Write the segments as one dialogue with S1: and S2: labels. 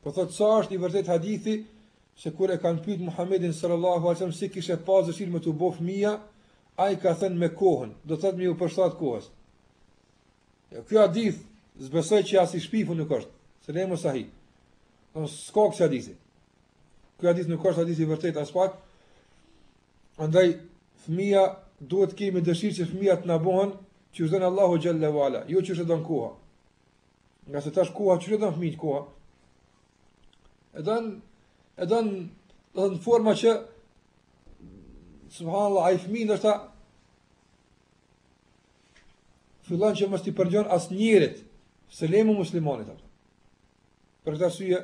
S1: Po thot sa është i vërtet hadithi se kur e kanë pyet Muhamedit sallallahu alaihi wasallam si kishte pas dëshirë me të bëu fëmia, ai ka thënë me kohën, do thot me u përshtat kohës. Ky hadith zbesoj që as i shpifu nuk është, se ne mos sahih. S'ka kësaj hadithi. Ky hadith nuk është hadith i vërtet as pak. Andaj fëmia duhet kemi dëshirë që fëmia të na bëhen që zon Allahu xhalla wala, jo që don koha. Nga se tash koha që don fëmijë koha. E don në forma që subhanallahu ai fëmijë ndoshta fillon që mos t'i përgjon asnjërit selemu muslimanit atë. Për këtë arsye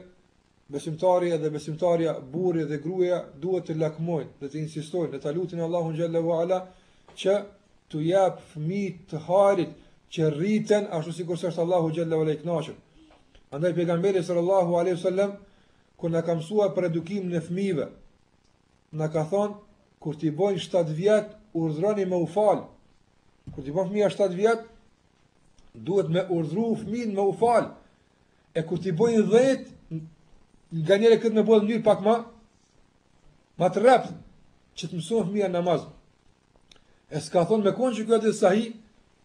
S1: besimtari edhe besimtarja, burri dhe gruaja duhet të lakmojnë dhe të insistojnë dhe të lutin Allahun xhalla wala që t'u jap fëmijë të harit që rriten ashtu sikur është Allahu xhalla wala i kënaqur. Andaj pejgamberi sallallahu alaihi wasallam kur na ka mësuar për edukimin e fëmijëve, na ka thonë kur t'i bojnë 7 vjet, urdhroni me u fal. Kur t'i bën fëmia 7 vjet, duhet me urdhru fëmin me u fal. E kur t'i bojnë 10, nga njëre këtë me bojnë në njërë pak ma të rrepth, që të mësojnë fëmija namaz. E s'ka thonë me konë që kjo atë sahi,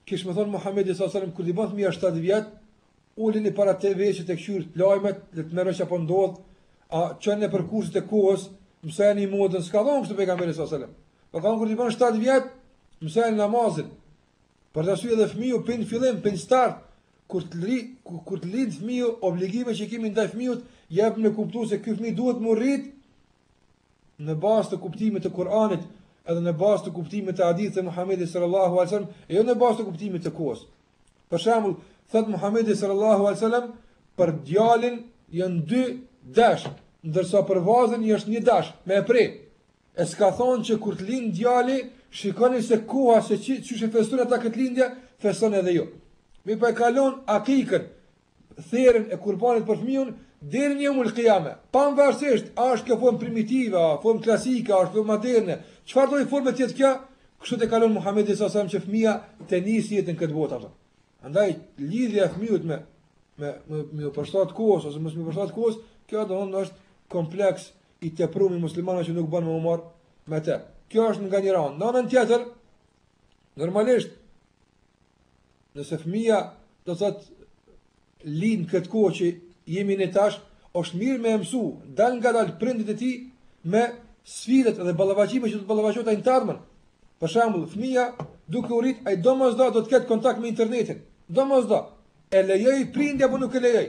S1: kish me thonë Muhammedi s.a.s. kur t'i bojnë fëmija 7 vjet, ullin i para TV që të këshyrë të lajmet, dhe të merë që apo ndodhë, a qënë e për kursit e kohës, mësajnë i modën, s'ka thonë kështë pejgamberi s.a.s. Për ka thonë kur t'i bojnë 7 vjet, mësajnë namazin. Për të arsye edhe fëmiu pin fillim, pin start, kur të lind fëmiu, obligime që kemi ndaj fëmijut, jep me kuptues se ky fëmijë duhet të rrit në bazë të kuptimit të Kuranit, edhe në bazë të kuptimit të hadithit të Muhamedit sallallahu alaihi wasallam, e jo në bazë të kuptimit të kohës. Për shembull, thot Muhamedi sallallahu alaihi wasallam, për djalin janë 2 dash, ndërsa për vazën është 1 dash, me e prej. E s'ka thonë që kur të lind djali, shikoni se koha se çu feston ata këtë lindje, feston edhe jo. Mi pa e kalon akikën, therën e kurbanit për fëmijën, deri në yawmul qiyame. Pavarësisht a është kjo formë primitive, a formë klasike, a është formë moderne, çfarë do i formë të jetë kjo, kështu të kalon Muhamedi sallallahu alaihi wasallam që fëmia të nisë jetën këtë botë atë. Andaj lidhja e fëmijët me përshtat kohës ose mos me përshtat kohës, kjo domosdoshmë është kompleks i tepruar me muslimanët që nuk bën më marr me të. Kjo është nga një ranë. Në anën tjetër, normalisht, nëse fëmia do thotë lind këtë kohë që jemi ne tash, është mirë me mësu, dal nga dal prindit e tij me sfidat dhe ballavaçime që do të ballavaçohet ai në të ardhmen. Për shembull, fëmia duke u rrit, ai domosdoshmë do të ketë kontakt me internetin. Domosdoshmë. E lejoj prindja apo nuk e lejoj?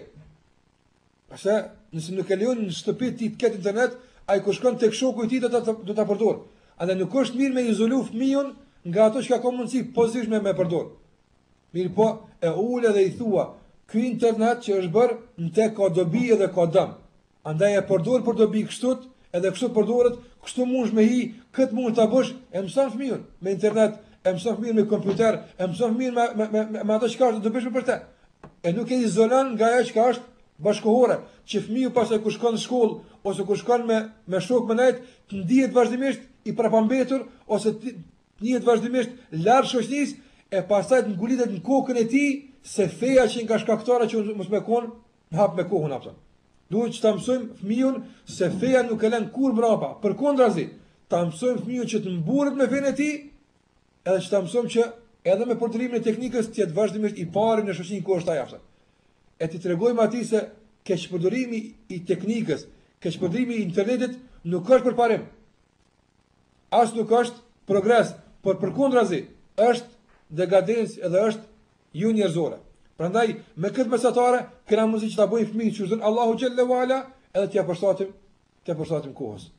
S1: Pse, nëse nuk e lejon në shtëpi ti të ketë internet, ai kur shkon tek shoku i tij do ta përdor. Andaj nuk është mirë me izolu fëmijën nga ato që ka mundësi pozitivisht me përdor. Mirë po, e ule dhe i thua, ky internet që është bërë në te ka dobi edhe ka dëm. Andaj e përdor për dobi kështut, edhe kështu përdoret, kështu mundsh me hi, këtë mund ta bësh, e mëson fëmijën me internet, e mëson fëmijën me kompjuter, e mëson fëmijën me ato që ka të bësh për të. E nuk e izolon nga ajo që është bashkëkohore, që fëmiu pastaj kur shkon në shkollë ose kur shkon me shok më nejt, të ndihet vazhdimisht i prapambetur ose të ndihet vazhdimisht larg shoqërisë, e pastaj të ngulitet në kokën e tij se feja që nga shkaktara që mos me kon hap me kohën apo. Duhet që ta mësojmë fëmijën se feja nuk e lën kur mbrapa. Përkundrazi, ta mësojmë fëmijën që të mburret me fenë e tij, edhe që ta mësojmë që edhe me përdorimin e teknikës të jetë vazhdimisht i pari në shoqërinë ku është ai aftë. E ti tregojmë atij se keqpërdorimi i teknikës, keqpërdorimi i internetit nuk është për parim. As nuk është progres, por përkundrazi është degadencë edhe është ju njerëzore. Prandaj me këtë mesatare kena mundësi që ta bëjmë fëmijë që zon Allahu xhalla wala edhe t'ia përshtatim kohës.